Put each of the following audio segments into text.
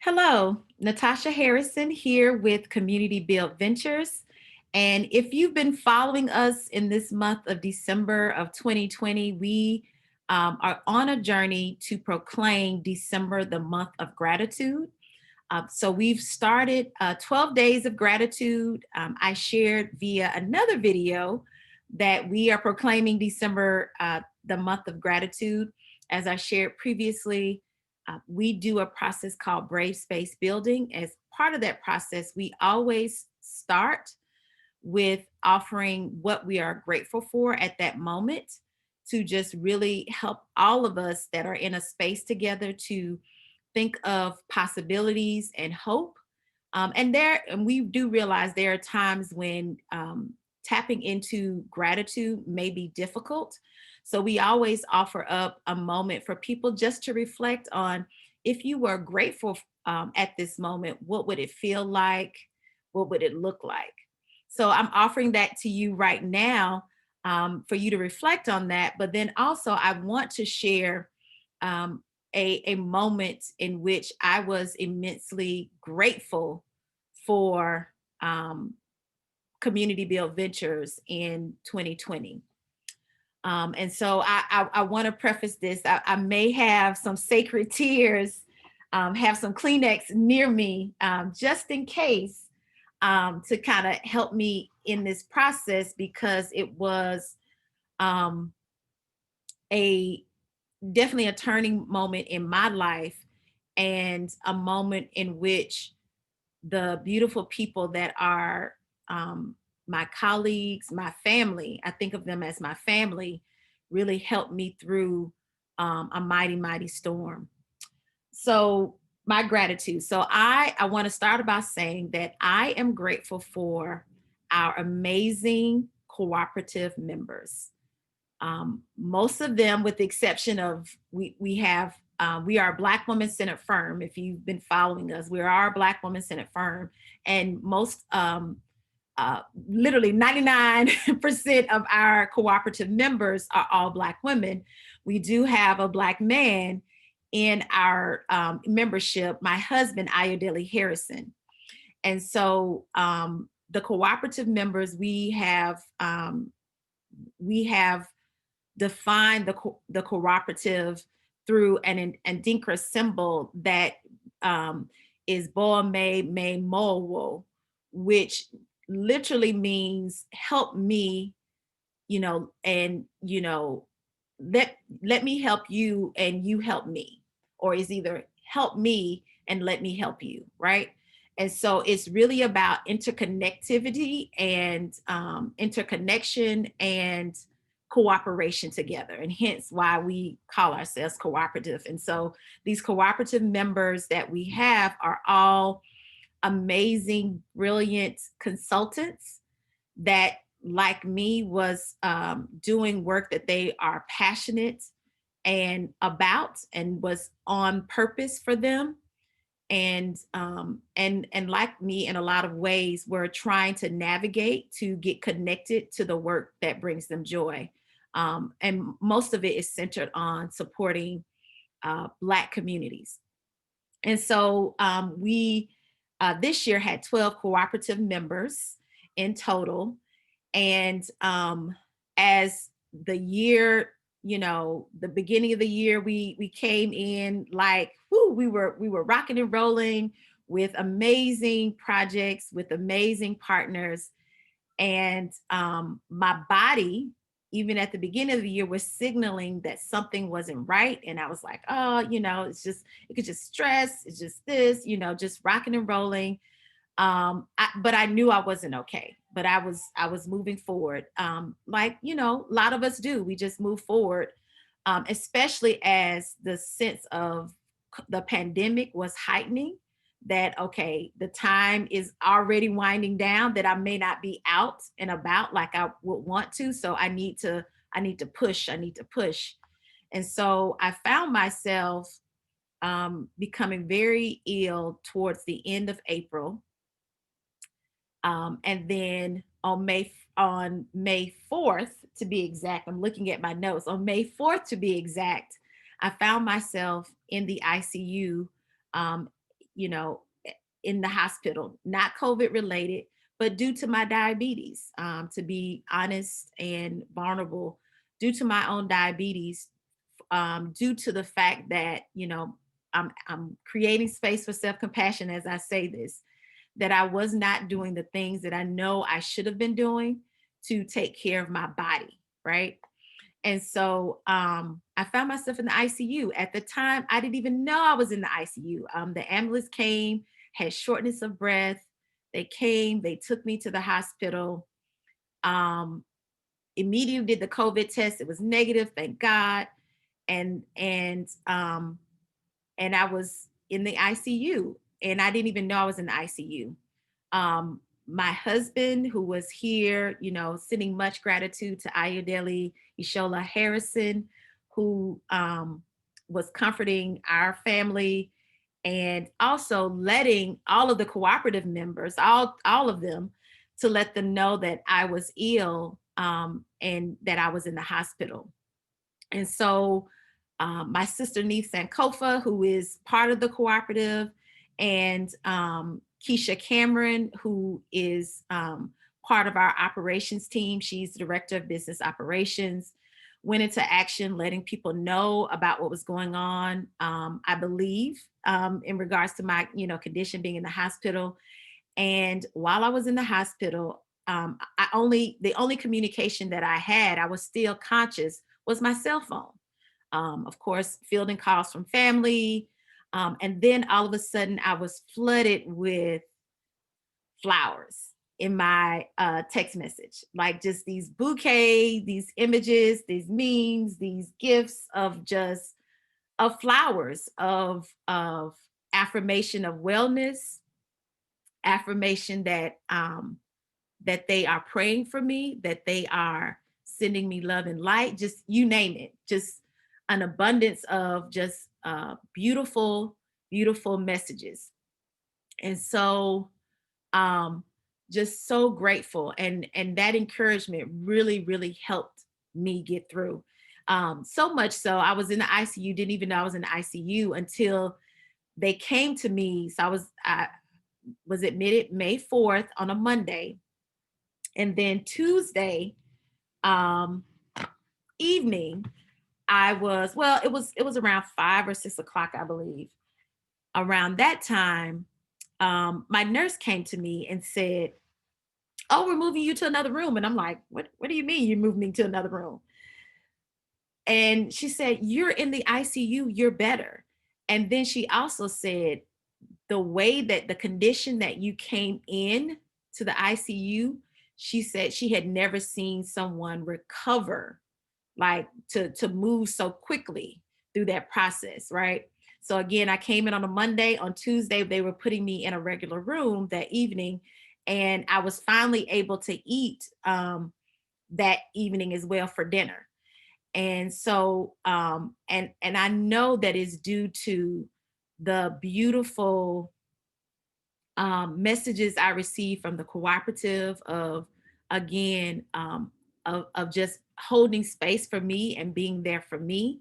Hello, Natasha Harrison here with Community Build Ventures. And if you've been following us in this month of December of 2020, we are on a journey to proclaim December the month of gratitude. So we've started 12 days of gratitude. I shared via another video that we are proclaiming December, the month of gratitude. As I shared previously, we do a process called Brave Space Building. As part of that process, we always start with offering what we are grateful for at that moment to just really help all of us that are in a space together to think of possibilities and hope. And we do realize there are times when tapping into gratitude may be difficult. So we always offer up a moment for people just to reflect on, if you were grateful at this moment, what would it feel like? What would it look like? So I'm offering that to you right now, for you to reflect on that. But then also, I want to share um, a moment in which I was immensely grateful for Community Build Ventures in 2020. And so I want to preface this. I may have some sacred tears, have some Kleenex near me, just in case, to kind of help me in this process, because it was um, a definitely a turning moment in my life, and a moment in which the beautiful people that are my colleagues, my family, I think of them as my family, really helped me through a mighty, mighty storm. So my gratitude. So I want to start by saying that I am grateful for our amazing cooperative members. Most of them, with the exception of we are a Black woman centered firm. If you've been following us, we are a Black woman centered firm, and most literally 99% of our cooperative members are all Black women. We do have a Black man in our membership, my husband, Ayodele Harrison. And so the cooperative members, we have defined the cooperative through an Adinkra symbol that is Boa Me mmoa, which literally means help me, and let me help you and you help me, or is either help me and let me help you, right? And so it's really about interconnectivity and interconnection and cooperation together, and hence why we call ourselves cooperative. And so these cooperative members that we have are all amazing, brilliant consultants that, like me, was doing work that they are passionate and about, and was on purpose for them. And like me, in a lot of ways, we're trying to navigate to get connected to the work that brings them joy. And most of it is centered on supporting Black communities. And so we this year had 12 cooperative members in total. And as the year, the beginning of the year, we came in like, whoo, we were rocking and rolling with amazing projects, with amazing partners. And my body, even at the beginning of the year, was signaling that something wasn't right. And I was like, oh, it could just stress. It's just this, just rocking and rolling. But I knew I wasn't okay. But I was moving forward, like a lot of us do. We just move forward, especially as the sense of the pandemic was heightening. That okay, the time is already winding down. That I may not be out and about like I would want to. So I need to push. I need to push. And so I found myself becoming very ill towards the end of April, and then on May 4th, to be exact, I'm looking at my notes. On May 4th, to be exact, I found myself in the ICU, um, in the hospital, not COVID related, but due to my diabetes, to be honest and vulnerable, due to my own diabetes, due to the fact that, I'm creating space for self compassion as I say this, that I was not doing the things that I know I should have been doing to take care of my body, right? And so I found myself in the ICU. At the time, I didn't even know I was in the ICU. The ambulance came, had shortness of breath. They came, they took me to the hospital. Um, Immediately did the COVID test. It was negative, thank God. And and I was in the ICU, and I didn't even know I was in the ICU. My husband, who was here, sending much gratitude to Ayodele Ishola Harrison, who was comforting our family and also letting all of the cooperative members, all of them, to let them know that I was ill, and that I was in the hospital. And so my sister Neith Sankofa, who is part of the cooperative, and Keisha Cameron, who is part of our operations team. She's the director of business operations, went into action, letting people know about what was going on. I believe in regards to my, condition, being in the hospital. And while I was in the hospital, the only communication that I had, I was still conscious, was my cell phone. Of course, fielding calls from family. And then all of a sudden, I was flooded with flowers in my text message, like just these bouquets, these images, these memes, these gifts of just of flowers, of affirmation of wellness, affirmation that they are praying for me, that they are sending me love and light, just you name it, just an abundance of just beautiful, beautiful messages. And so um, just so grateful. And that encouragement really, really helped me get through. So much so I was in the ICU, didn't even know I was in the ICU until they came to me. So I was admitted May 4th on a Monday. And then Tuesday evening, it was around 5 or 6 o'clock, I believe. Around that time, my nurse came to me and said, "Oh, we're moving you to another room." And I'm like, what do you mean you moved me to another room? And she said, "You're in the ICU, you're better." And then she also said, the way that the condition that you came in to the ICU, she said she had never seen someone recover, like to move so quickly through that process, right? So again, I came in on a Monday. On Tuesday, they were putting me in a regular room that evening, and I was finally able to eat that evening as well for dinner. And so and I know that is due to the beautiful messages I received from the cooperative of, again, of just holding space for me and being there for me.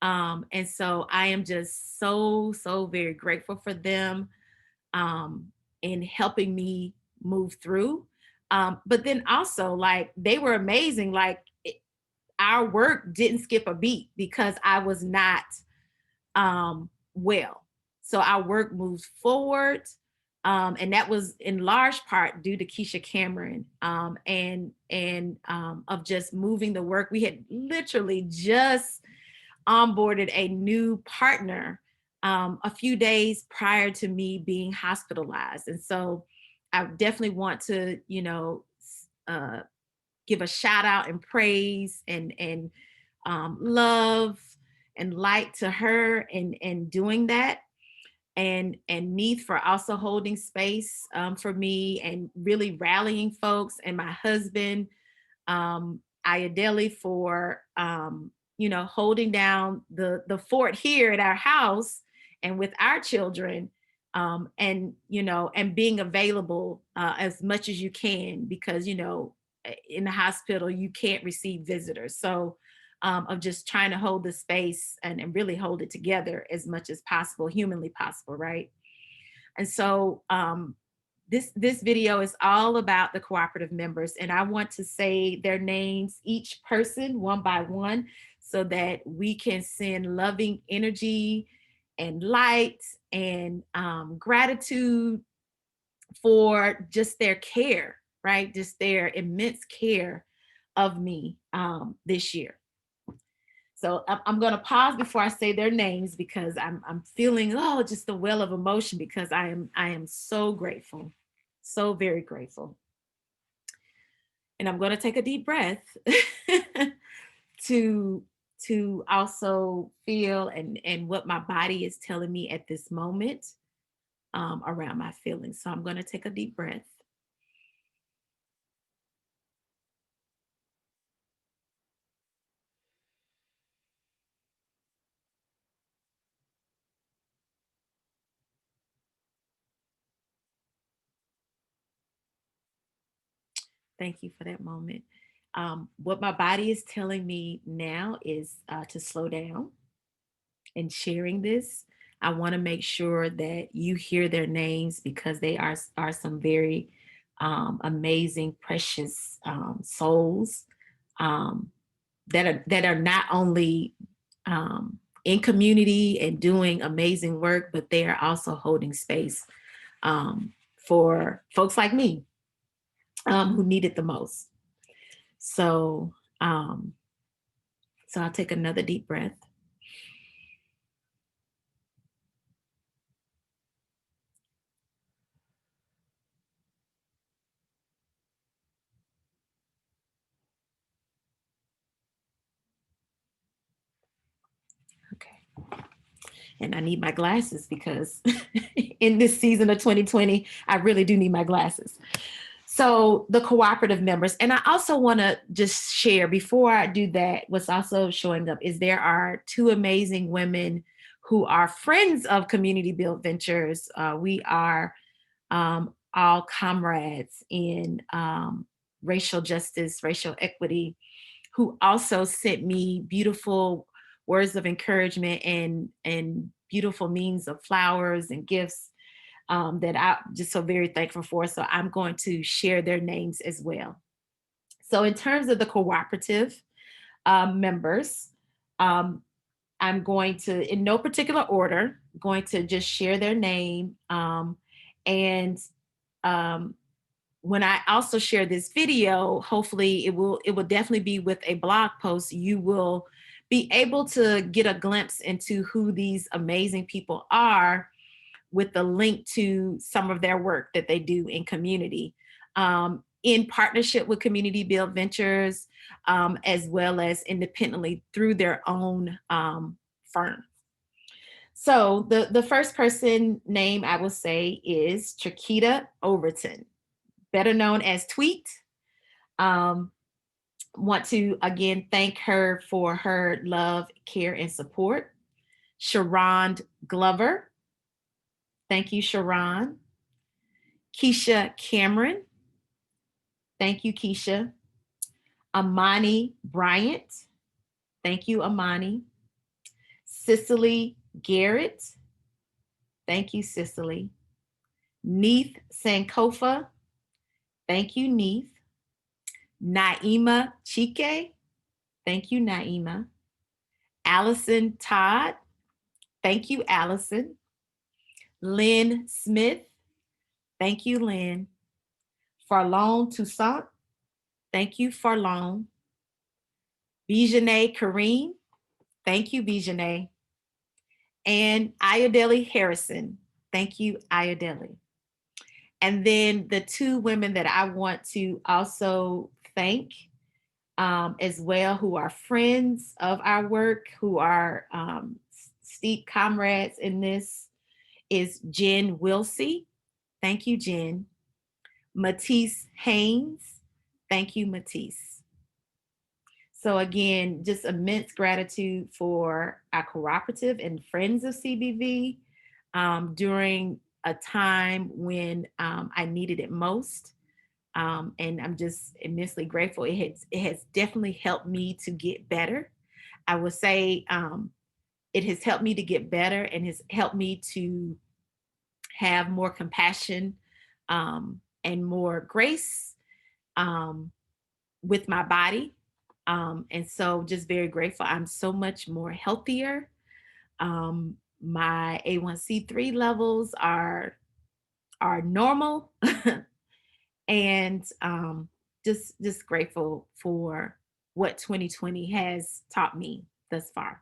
And so I am just so, so very grateful for them in helping me move through. But then also, like, they were amazing. Like, our work didn't skip a beat because I was not well. So our work moved forward. And that was in large part due to Keisha Cameron, and of just moving the work. We had literally just onboarded a new partner a few days prior to me being hospitalized. And so I definitely want to, uh, give a shout out and praise and love and light to her and doing that, and Neith for also holding space for me and really rallying folks, and my husband Ayodele for holding down the fort here at our house and with our children, and being available as much as you can, because in the hospital you can't receive visitors. So of just trying to hold the space and really hold it together as much as possible, humanly possible, right? And so this video is all about the cooperative members, and I want to say their names, each person one by one, so that we can send loving energy and light and gratitude for just their care, right? Just their immense care of me this year. So I'm going to pause before I say their names because I'm feeling just a well of emotion because I am so grateful, so very grateful. And I'm going to take a deep breath to also feel and what my body is telling me at this moment around my feelings. So I'm going to take a deep breath. Thank you for that moment. What my body is telling me now is to slow down. In sharing this, I want to make sure that you hear their names because they are some very amazing, precious souls um, that are not only in community and doing amazing work, but they are also holding space for folks like me who need it the most. So, so I'll take another deep breath. Okay. And I need my glasses because in this season of 2020, I really do need my glasses. So the cooperative members, and I also want to just share before I do that, what's also showing up is there are two amazing women who are friends of Community Build Ventures. We are all comrades in racial justice, racial equity, who also sent me beautiful words of encouragement and beautiful means of flowers and gifts that I'm just so very thankful for. So I'm going to share their names as well. So in terms of the cooperative members, I'm going to, in no particular order, going to just share their name. And when I also share this video, hopefully it will definitely be with a blog post. You will be able to get a glimpse into who these amazing people are with the link to some of their work that they do in community, in partnership with Community Build Ventures, as well as independently through their own firm. So the first person name I will say is Chiquita Overton, better known as Tweet. Want to again thank her for her love, care, and support. Sharon Glover. Thank you, Sharon. Keisha Cameron. Thank you, Keisha. Amani Bryant. Thank you, Amani. Cicely Garrett. Thank you, Cicely. Neith Sankofa. Thank you, Neith. Naima Chike. Thank you, Naima. Allison Todd. Thank you, Allison. Lynn Smith. Thank you, Lynn. Farlone Toussaint. Thank you, Farlone. Bijane Kareem. Thank you, Bijane. And Ayodele Harrison. Thank you, Ayodele. And then the two women that I want to also thank as well, who are friends of our work, who are steep comrades in this, is Jen Wilsey. Thank you, Jen. Matisse Haynes. Thank you, Matisse. So again, just immense gratitude for our cooperative and friends of CBV during a time when I needed it most. And I'm just immensely grateful. It has definitely helped me to get better. I would say it has helped me to get better and has helped me to have more compassion and more grace um, with my body. And so just very grateful. I'm so much more healthier. My A1C3 levels are normal, and just grateful for what 2020 has taught me thus far.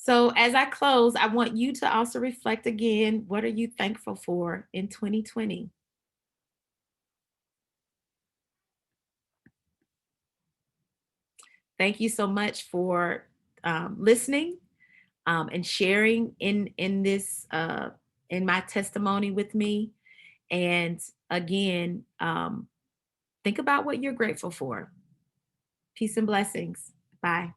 So as I close, I want you to also reflect again. What are you thankful for in 2020? Thank you so much for listening and sharing in this in my testimony with me. And again, think about what you're grateful for. Peace and blessings. Bye.